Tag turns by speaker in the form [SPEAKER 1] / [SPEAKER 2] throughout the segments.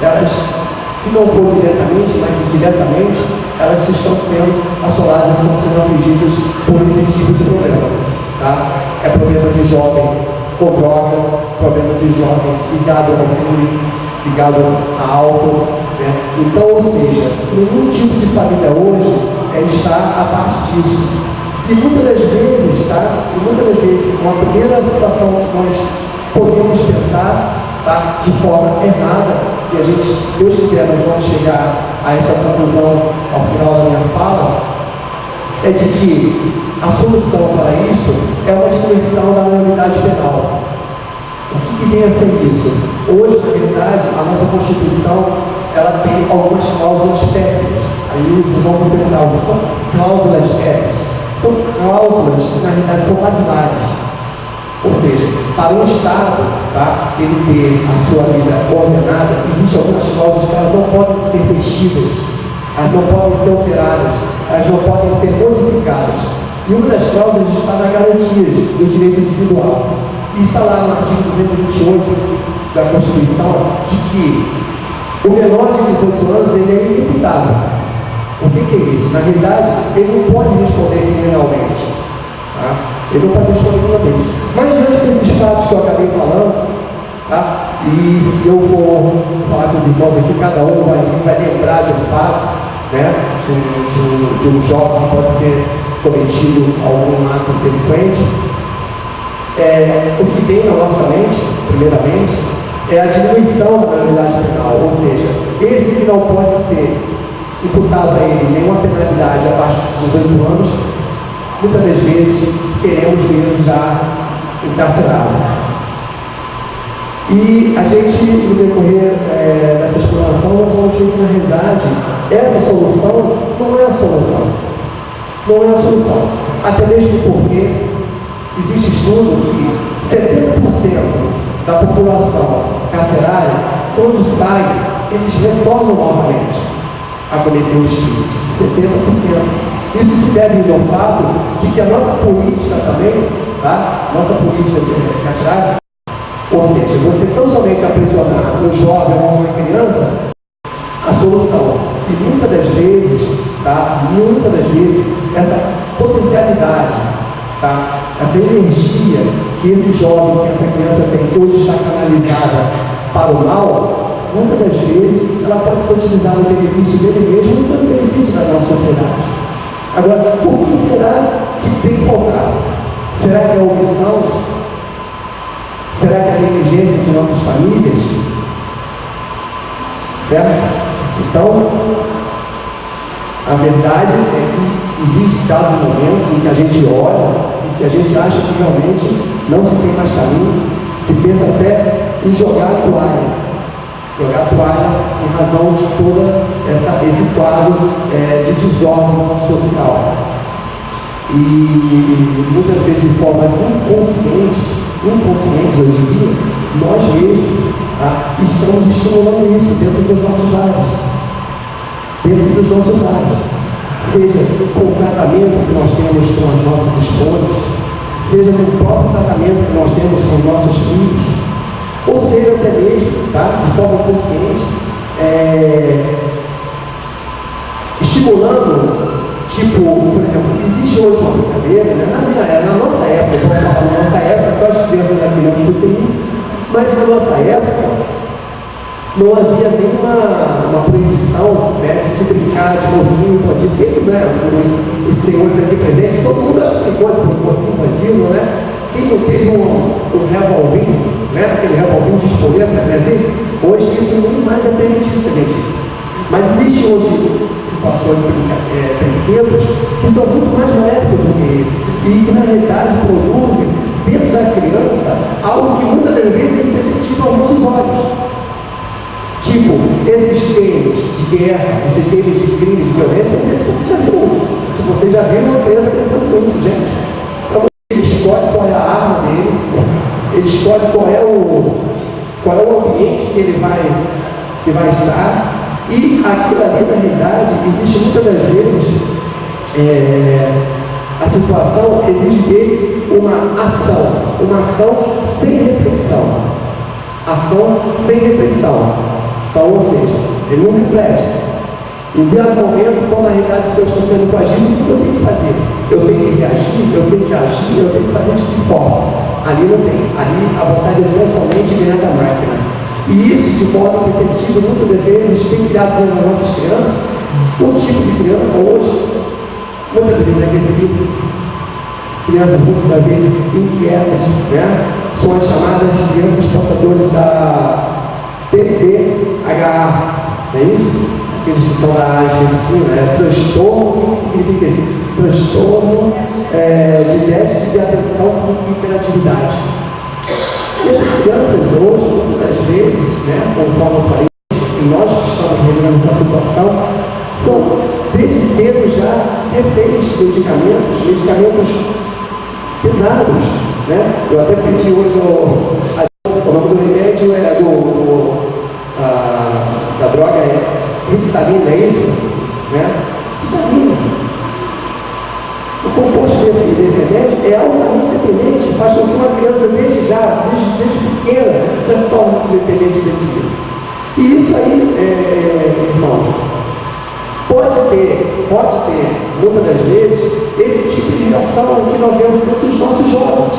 [SPEAKER 1] elas, se não for diretamente, mas indiretamente, elas estão sendo assoladas, estão sendo afligidas por esse tipo de problema. Tá? É problema de jovem com droga, problema de jovem ligado ao crime, ligado a álcool, né? Então, ou seja, nenhum tipo de família hoje está a parte disso. E muitas das vezes, tá? E muitas das vezes, uma primeira situação que nós podemos pensar, tá? De forma errada, e a gente, se Deus quiser, nós vamos chegar a esta conclusão ao final da minha fala, é de que a solução para isto é uma diminuição da maioridade penal. O que vem a ser isso? Hoje, na realidade, a nossa Constituição, ela tem algumas cláusulas técnicas. Aí os irmãos vão perguntar, o que são cláusulas técnicas? São cláusulas que, na realidade, são basilares. Ou seja, para um Estado, tá, ele ter a sua vida ordenada, existem algumas cláusulas que elas não podem ser mexidas, elas não podem ser alteradas, elas não podem ser modificadas. E uma das cláusulas está na garantia do direito individual. E está lá no artigo 228 da Constituição, de que o menor de 18 anos ele é inimputável. O que é isso? Na realidade, ele não pode responder criminalmente. Tá? Ele não pode responder criminalmente. Mas diante desses fatos que eu acabei falando, tá? E se eu for falar com os irmãos aqui, cada um vai lembrar de um fato, né? de um jovem que pode ter cometido algum ato delinquente. O que vem na nossa mente, primeiramente, é a diminuição da maioridade penal, ou seja, esse que não pode ser imputado a ele nenhuma penalidade abaixo de 18 anos, muitas das vezes queremos vê-lo já encarcerado. E a gente, no decorrer dessa exploração, vamos ver que, na realidade, essa solução não é a solução. Não é a solução. Até mesmo porque existe estudo que 70% da população carcerária, quando sai, eles retornam novamente a cometer os crimes. 70%. Isso se deve ao fato de que a nossa política também, tá? Nossa política carcerária, ou seja, você tão somente aprisionar um jovem ou uma criança, a solução. E muitas das vezes, tá? Muitas das vezes, essa potencialidade, tá? Essa energia que esse jovem, que essa criança tem, que hoje está canalizada para o mal, muitas das vezes ela pode ser utilizada no benefício dele mesmo e no benefício da nossa sociedade. Agora, o que será que tem faltado? Será que é a omissão? Será que é a negligência de nossas famílias? Certo? Então, a verdade é que existe dados momentos em que a gente olha e que a gente acha que realmente não se tem mais caminho, se pensa até em jogar a toalha. Jogar a toalha em razão de todo esse quadro de desordem social. E muitas vezes de formas inconscientes hoje em dia, nós mesmos estamos estimulando isso dentro dos nossos lares. Dentro dos nossos lares. Seja com o tratamento que nós temos com as nossas esposas, seja com o próprio tratamento que nós temos com os nossos filhos, ou seja até mesmo, tá, de forma consciente, estimulando, tipo, por exemplo, existe hoje uma brincadeira, né? Na nossa época, eu posso falar na nossa época, só as crianças aqui não escutem isso, mas na nossa época não havia nenhuma proibição, né, de se brincar de mocinho bandido, né? Os senhores aqui presentes, todo mundo acha que ficou de mocinho bandido, né? Quem não teve um revolvinho, né? Aquele revolvinho de espoleta, né? Assim, hoje isso não mais é permitido ser vendido. Mas existem hoje situações de brinquedos que são muito mais maléficos do que esse e que na realidade produzem dentro da criança algo que muitas das vezes é imperceptível aos nossos olhos. Tipo, esses games de guerra, esses games de crime, de violência, não sei se você já viu. Se você já viu, uma criança tentando isso, gente. Então, ele escolhe qual é a arma dele, ele escolhe qual é o ambiente que ele vai estar, e aquilo ali, na realidade, existe muitas das vezes, a situação exige dele uma ação sem reflexão. Ação sem reflexão. Então, ou seja, ele não reflete. Em dado momento, quando na realidade se eu estou sendo coagido, o que eu tenho que fazer? Eu tenho que reagir, eu tenho que agir, eu tenho que fazer de que forma? Ali não tem. Ali a vontade é tão somente dentro da máquina. E isso, de modo perceptível, muitas vezes tem criado nas nossas crianças um tipo de criança hoje, muitas vezes agressiva, crianças muitas vezes inquietas, né? São as chamadas crianças portadoras da TDAH, não é isso? Aqueles que são da área de medicina, transtorno, o que significa isso? Transtorno de déficit de atenção com hiperatividade. E essas crianças hoje, muitas vezes, né, conforme eu falei, e nós que estamos vivendo essa situação, são desde cedo já reféns de medicamentos pesados, né? Eu até pedi hoje o nome do remédio da droga Ritalina, é isso? Né? Ritalina. O composto desse remédio é altamente dependente, faz com que uma criança desde pequena, já se torne muito dependente daquilo. E isso aí, irmãos, pode ter, muitas das vezes, esse tipo de reação que nós vemos dos nossos jovens,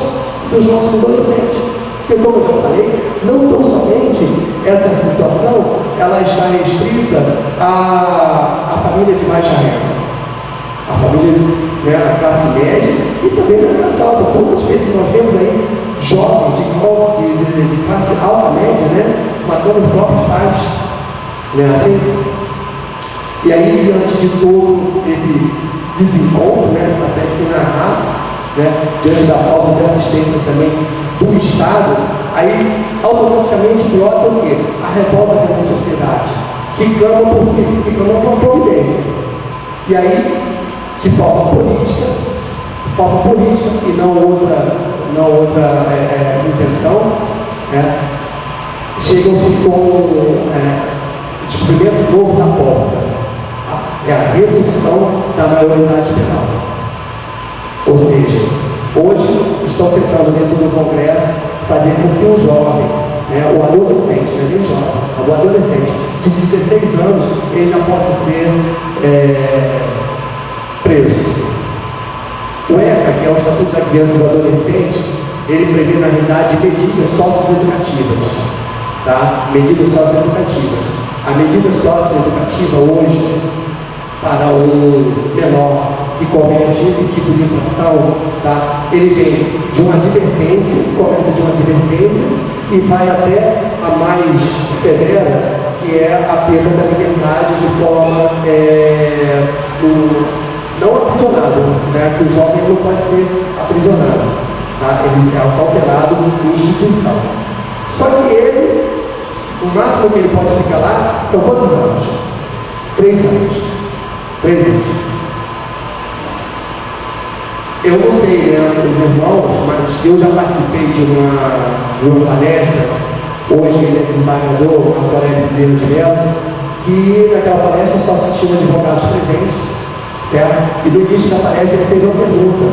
[SPEAKER 1] dos nossos adolescentes. Porque, como eu já falei, não tão somente essa situação, ela está restrita à família de baixa renda, à família, né, a classe média e também na classe alta. Quantas vezes nós vemos aí jovens de classe alta média, né, matando os próprios pais, né, assim? E aí, diante de todo esse desencontro, né, até que narrar, né, diante da falta de assistência também do Estado, aí automaticamente brota o quê? A revolta da sociedade, que clama por quê? Que clama por providência. E aí, se falta política e não outra intenção, né, chegam-se com o descobrimento novo da porta. É a redução da maioridade penal. Ou seja, hoje estão tentando dentro do Congresso fazer com que o jovem, né, o adolescente, não é nem jovem, o adolescente de 16 anos, ele já possa ser preso. O ECA, que é o Estatuto da Criança e do Adolescente, ele prevê na realidade medidas socioeducativas, tá? Medidas socioeducativas. A medida socioeducativa hoje, para o menor que comete esse tipo de infração, tá? Ele vem de uma advertência, começa de uma advertência e vai até a mais severa, que é a perda da liberdade de forma não aprisionado, né? Que o jovem não pode ser aprisionado, tá? Ele é cautelado em instituição. Só que ele, o máximo que ele pode ficar lá são quantos anos? 3 anos. 3 anos. Eu não sei, né, os irmãos, mas eu já participei de uma palestra, hoje ele é desembargador, agora é Bezerra de Melo, que naquela palestra só se tinha advogados presentes, certo? E no início da palestra ele fez uma pergunta.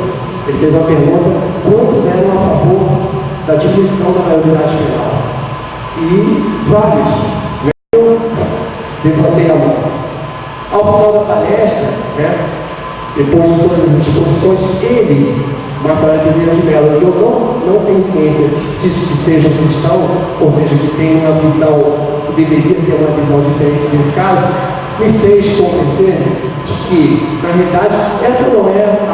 [SPEAKER 1] Quantos eram a favor da diminuição da maioridade penal? E vários, né? Eu levantei a mão. Ao final da palestra, né, depois de todas as exposições, ele, Marco Aurélio Bezerra de Melo, eu não tenho ciência de que seja cristão, ou seja, que tem uma visão, que deveria ter uma visão diferente nesse caso, me fez convencer de que, na realidade, essa não é a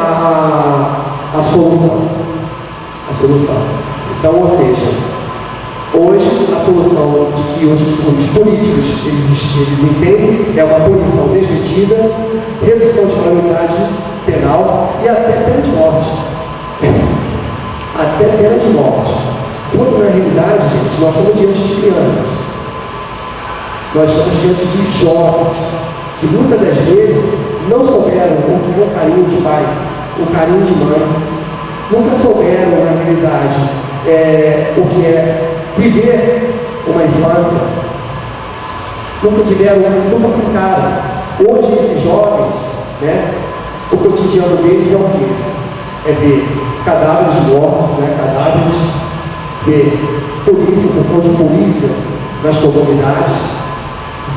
[SPEAKER 1] solução. A solução. Então, ou seja, hoje a solução de que os políticos eles entendem é uma punição desmedida, redução de maioridade penal e até pena de morte. Até pena de morte. Quando na realidade, gente, nós estamos diante de crianças. Nós estamos diante de jovens que muitas das vezes não souberam o que é o carinho de pai, o carinho de mãe. Nunca souberam, na realidade, o que é viver uma infância. Nunca aplicaram. Hoje esses jovens, né, o cotidiano deles é o quê? É ver cadáveres mortos, né, ver polícia, função de polícia nas comunidades,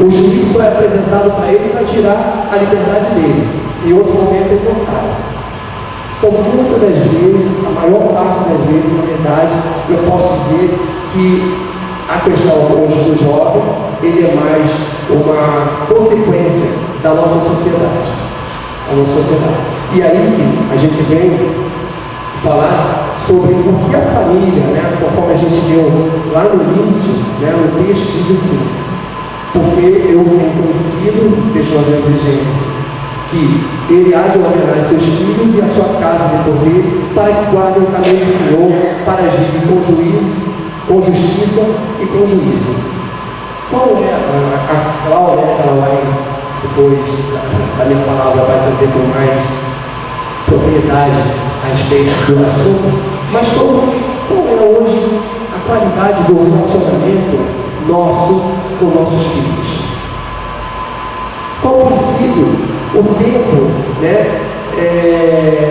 [SPEAKER 1] O juiz só é apresentado para ele para tirar a liberdade dele. Em outro momento ele não sabe. Então, muitas das vezes, a maior parte das vezes, na verdade, eu posso dizer que a questão hoje do jovem, ele é mais uma consequência da nossa sociedade. E aí sim, a gente vem falar sobre o que a família, né, conforme a gente deu lá no início, né, o texto diz assim: porque eu tenho conhecido, deixa eu ver a exigência, que ele há de ordenar seus filhos e a sua casa depois dele, para que guardem o caminho do Senhor, para agir com juízo, com justiça e com juízo. Qual é a Cláudia, ela vai, depois da minha palavra, vai trazer com mais propriedade a respeito do assunto, mas qual é hoje a qualidade do relacionamento nosso com nossos filhos? Qual tem sido o tempo, né,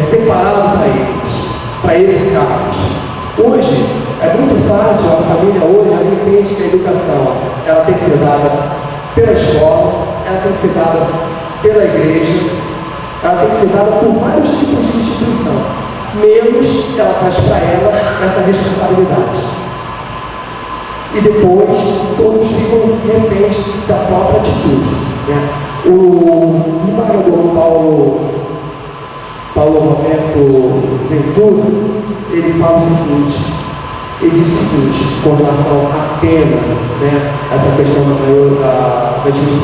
[SPEAKER 1] separado para educarmos? Hoje é muito fácil, a família hoje ela entende que a educação ela tem que ser dada pela escola, ela tem que ser dada pela igreja, ela tem que ser dada por vários tipos de instituição, menos ela traz para ela essa responsabilidade. E depois todos ficam reféns da própria atitude, né? O desembargador Paulo Roberto Ventura, ele fala o seguinte, ele diz o seguinte, com relação à pena, né, essa questão da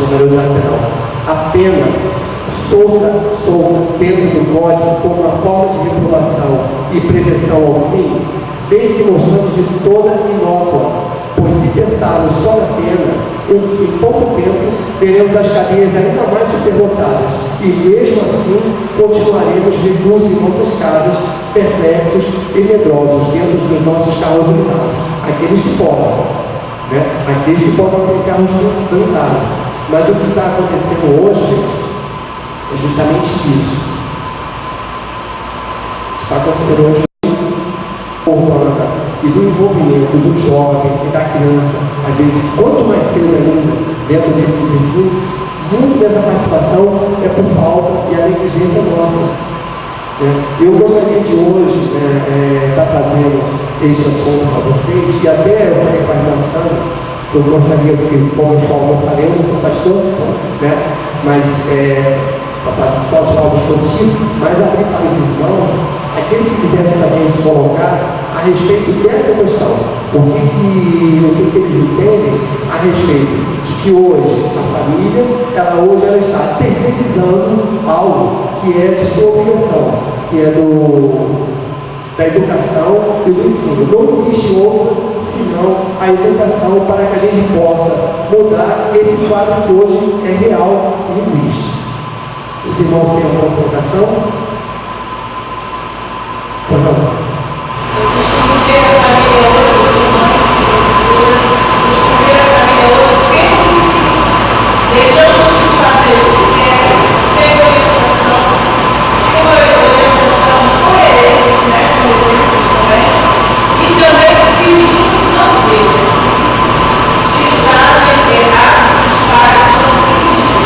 [SPEAKER 1] maioridade penal, a pena solta dentro do Código como uma forma de reprovação e prevenção ao crime, vem se mostrando de toda inócua, pois se pensarmos só na pena, em pouco tempo veremos as cadeias ainda mais superlotadas e mesmo assim continuaremos reclusos em nossas casas, perplexos e medrosos dentro dos nossos carros blindados, aqueles que podem, né? Aqueles que podem ter carros blindados. Mas o que está acontecendo hoje, gente, é justamente isso. Está acontecendo hoje e do envolvimento do jovem e da criança, às vezes, quanto mais cedo ainda, dentro desse grupo, muito dessa participação é por falta e a negligência nossa. Eu gostaria de hoje estar trazendo esse assunto para vocês, e até eu falei para a irmã Sandra, que eu gostaria, porque como eu falei, eu não sou pastor, né? Mas para fazer só de algo positivo, mas abrir para os irmãos, aquele que quisesse também se colocar a respeito dessa questão, o que eles entendem a respeito de que hoje a família, ela está terceirizando algo que é de sua obrigação, que é da educação e do ensino. Não existe outro senão a educação para que a gente possa mudar esse quadro que hoje é real e existe. Os irmãos têm alguma colocação? Por favor.
[SPEAKER 2] Eu costumo ver a família hoje, eu sou mãe, costumo ver a família hoje permissiva. Deixamos de fazer o que quer, sem orientação coerente, né, com exemplos também, e também fingindo não ver. Os filhos agem errado, os pais estão fingindo.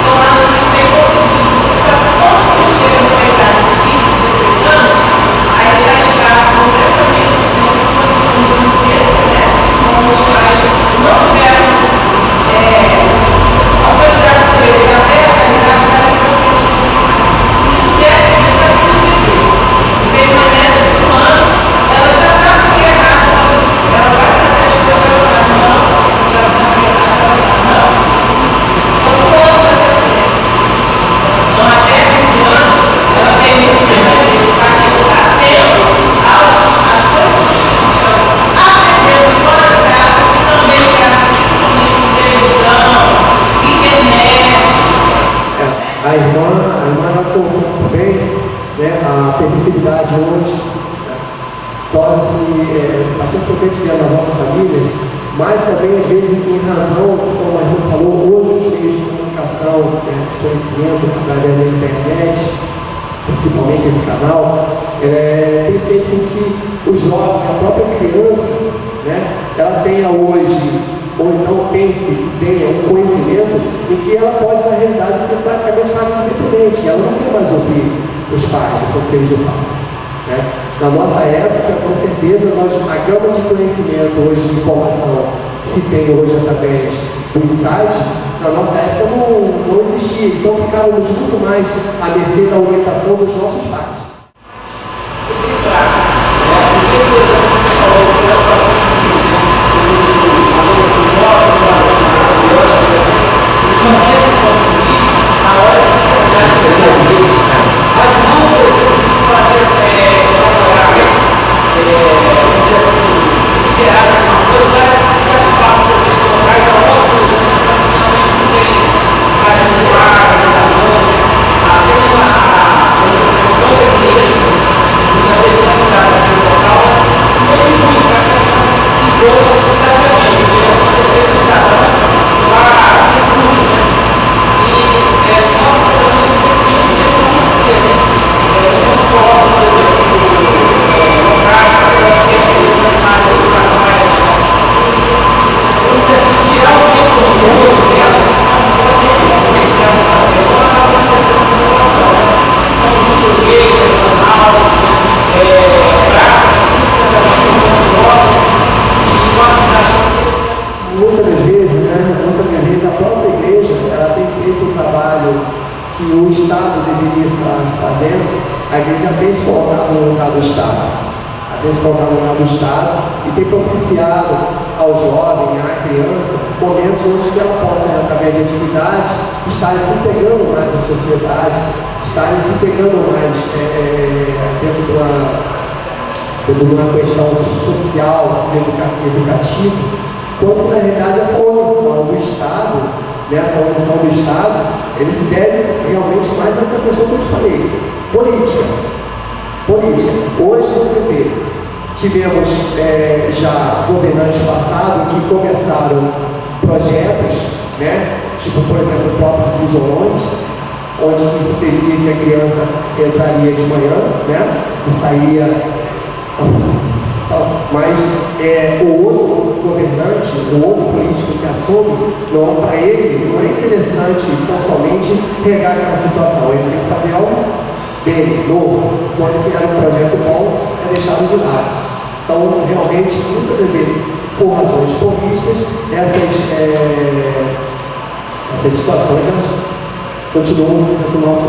[SPEAKER 2] Então, acho que isso tem contribuído para quando eu chego no pecado de 15, 16 anos, aí já está completamente sem condição de vencer, né? Como os pais não tiveram autoridade por eles até a realidade da vida. Isso deve começar a viver. Tem uma meta de um ano, ela já sabe o que é errado, ela vai fazer as coisas, ela vai falar não, ela vai falar não. Então, quando já se aprende. Então, até 15 anos, ela tem muito que saber, os pais têm que estar atentos às coisas que os filhos estão aprendendo fora de casa, e também em casa, principalmente com televisão, internet.
[SPEAKER 1] A irmã ela colocou muito bem, né, a permissividade hoje, né, torna-se bastante frequente dentro das nossas famílias, mas também às vezes em razão, como a irmã falou, hoje os meios de comunicação, de conhecimento através da internet, principalmente esse canal, tem feito com que o jovem, a própria criança, né, ela tenha hoje ou então pense que tenha um conhecimento em que ela pode, na realidade, ser praticamente quase independente. Ela não quer mais ouvir os pais, o conselho de pais. Né? Na nossa época, com certeza, a gama de conhecimento hoje, de informação, que se tem hoje através do site, na nossa época não existia. Então ficávamos muito mais à mercê da orientação dos nossos pais. Que o Estado deveria estar fazendo, a igreja tem se colocado no lugar do Estado. Tem se colocado no lugar do Estado e tem propiciado ao jovem, à criança, momentos onde ela possa, através de atividades, estar se integrando mais à sociedade, estar se integrando mais dentro de uma questão social, educativa, quando na realidade essa omissão do Estado, nessa omissão do Estado, ele se deve realmente mais a essa questão que eu te falei, política. Hoje você vê, tivemos já governantes passados que começaram projetos, né, tipo por exemplo o próprio Isolões, onde se previa que a criança entraria de manhã, né, e saía. Mas o outro governante, o outro político que assume, para ele não é interessante tão somente pegar aquela situação, ele tem que fazer algo dele, novo. Quando criar um projeto bom, é deixado de lado. Então, realmente, muitas vezes, por razões políticas, essas situações elas continuam no nosso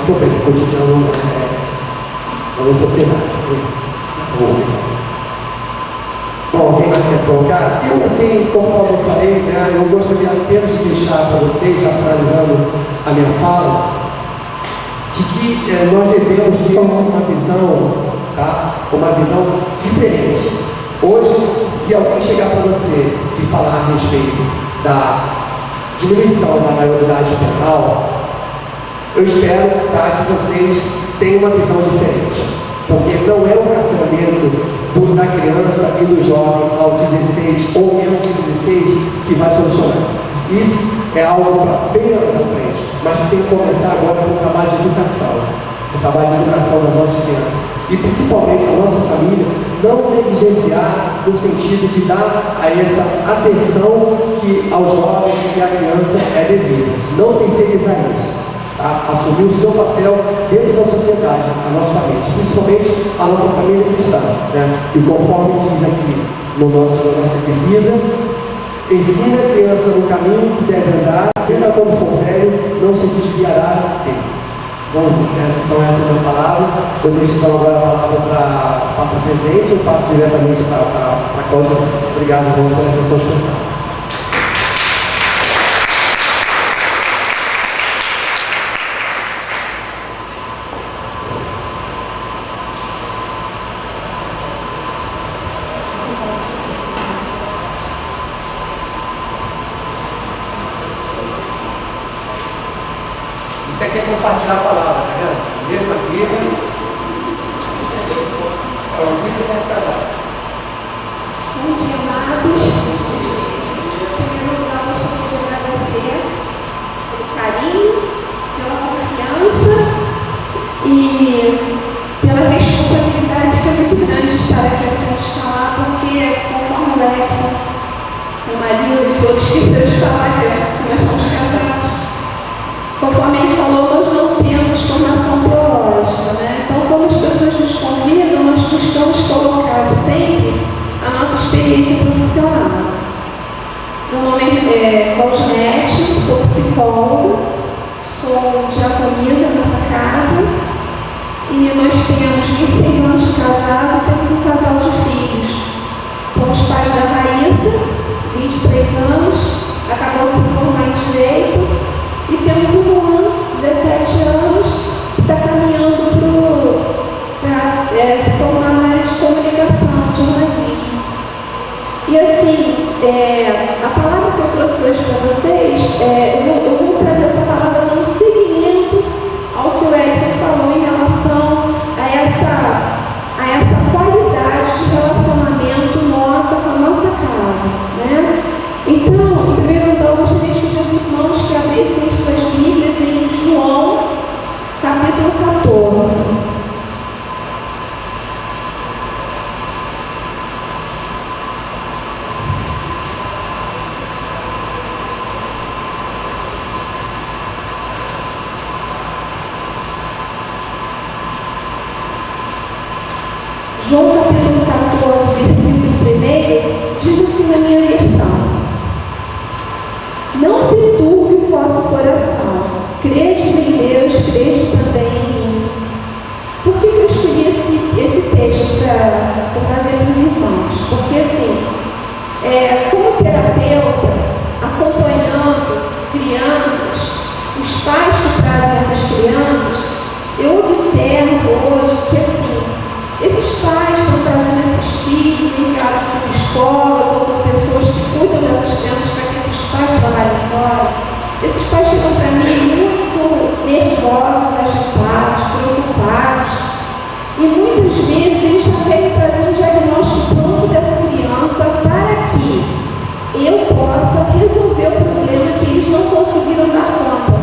[SPEAKER 1] problema, continuam na nossa sociedade. Bom, alguém mais quer se colocar? Eu, assim, conforme eu falei, né, eu gostaria apenas de deixar para vocês, já finalizando a minha fala, de que nós devemos ter uma visão, tá? Uma visão diferente. Hoje, se alguém chegar para você e falar a respeito da diminuição da maioridade penal, eu espero, tá, que vocês tenham uma visão diferente. Porque não é o carceramento da criança e do jovem aos 16 ou menos de 16 que vai solucionar. Isso é algo para bem mais à frente, mas tem que começar agora com o trabalho de educação. O trabalho de educação das nossas crianças. E principalmente a nossa família não negligenciar no sentido de dar a essa atenção que ao jovem e à criança é devida. Não terceirizar isso. Assumir o seu papel dentro da sociedade, a nossa família, principalmente a nossa família cristã, né? E conforme diz aqui na nossa divisa, ensina a criança no caminho que deve andar, ainda quando for velho, não se desviará dele. Bom, então essa é a minha palavra. Eu deixo então agora a palavra para o pastor presidente, eu passo diretamente para a Cláudia. Obrigado, irmãos, pela atenção especial. Você quer compartilhar a palavra, tá vendo? Mesmo aqui, é o Bíblia sempre casado.
[SPEAKER 3] Bom dia, amados. Em primeiro lugar, gostaria de agradecer pelo carinho, pela confiança e pela responsabilidade que é muito grande estar aqui à frente de falar, porque, conforme o Edson esqueceu de falar que nós somos casados. Conforme ele falou, nós não temos formação teológica, né? Então, quando as pessoas nos convidam, nós buscamos colocar sempre a nossa experiência profissional. Meu nome é Valdinete, sou psicóloga, sou diaconisa nessa casa e nós temos 26 anos de casados e temos um casal de filhos. Somos pais da Raíssa, 23 anos, acabamos de se formar em Direito, e temos o Juan, 17 anos, que está caminhando para se formar na área de comunicação, de jornalismo. E assim, a palavra que eu trouxe hoje para vocês, eu vou trazer essa palavra no seguimento ao que o Edson falou em relação a essa qualidade de relacionamento nossa com a nossa casa, né? Então, em primeiro lugar, eu gostaria de pedir aos irmãos que abrissem as suas Bíblias em João, capítulo 14. João capítulo 14, versículo 1, diz assim na minha versão: não se turbe o vosso coração, credes em Deus, crede também em mim. Por que eu escolhi esse texto para trazer para os irmãos? Porque assim, como terapeuta, acompanhando crianças, os pais que trazem essas crianças, eu observo hoje que assim, esses pais estão trazendo esses filhos enviados por escolas ou por pessoas que cuidam dessas crianças para que esses pais trabalhem fora. Esses pais chegam para mim muito nervosos, agitados, preocupados. E muitas vezes eles já querem trazer um diagnóstico pronto dessa criança para que eu possa resolver o problema que eles não conseguiram dar conta.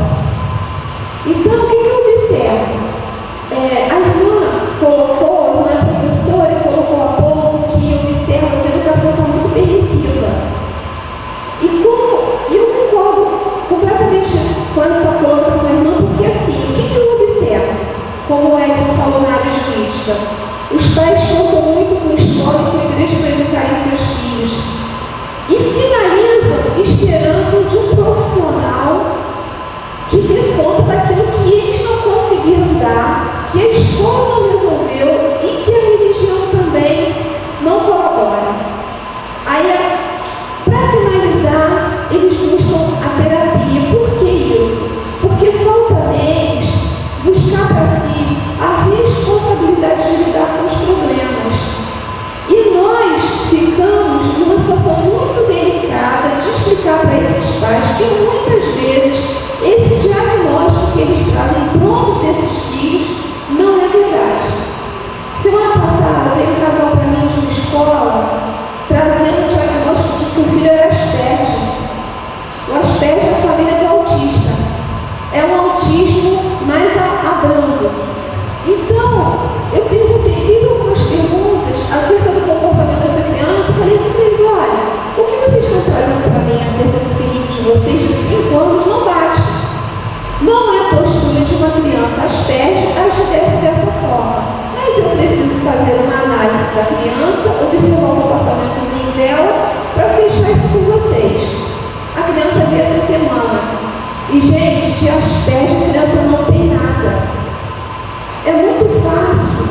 [SPEAKER 3] Então, o que eu observo? A irmã colocou, a irmã é professora, e colocou há pouco que observa que a educação está muito permissiva. E eu concordo completamente com essa colocação da irmã, porque assim, o que eu observo? Como o Edson falou na área jurídica, os pais contam muito com escola e com a igreja para educarem seus filhos. E finalizam esperando de um profissional que dê conta daquilo que eles não conseguiram dar, que a escola não resolveu e que a religião também não colabora. Aí, para finalizar, eles buscam a terapia. Por que isso? Porque falta neles buscar para si a responsabilidade de lidar com os problemas. E nós ficamos numa situação muito delicada de explicar para esses pais que muitas vezes esse diagnóstico que eles trazem prontos desses filhos não é verdade. Semana passada veio um casal para mim de uma escola trazendo o diagnóstico de que o filho era Asperger. O Asperger é a família do autista. É um autismo mais abrando. Então, eu perguntei, fiz algumas perguntas acerca do comportamento dessa criança e falei assim para eles: olha, o que vocês estão trazendo para mim acerca do filhinho de vocês de 5 anos não bate. Não é a postura de uma criança Asperger agir dessa forma. Mas eu preciso fazer uma análise da criança, observar o comportamentozinho dela para fechar isso com vocês. A criança veio essa semana. E, gente, de Asperger a criança não tem nada. É muito fácil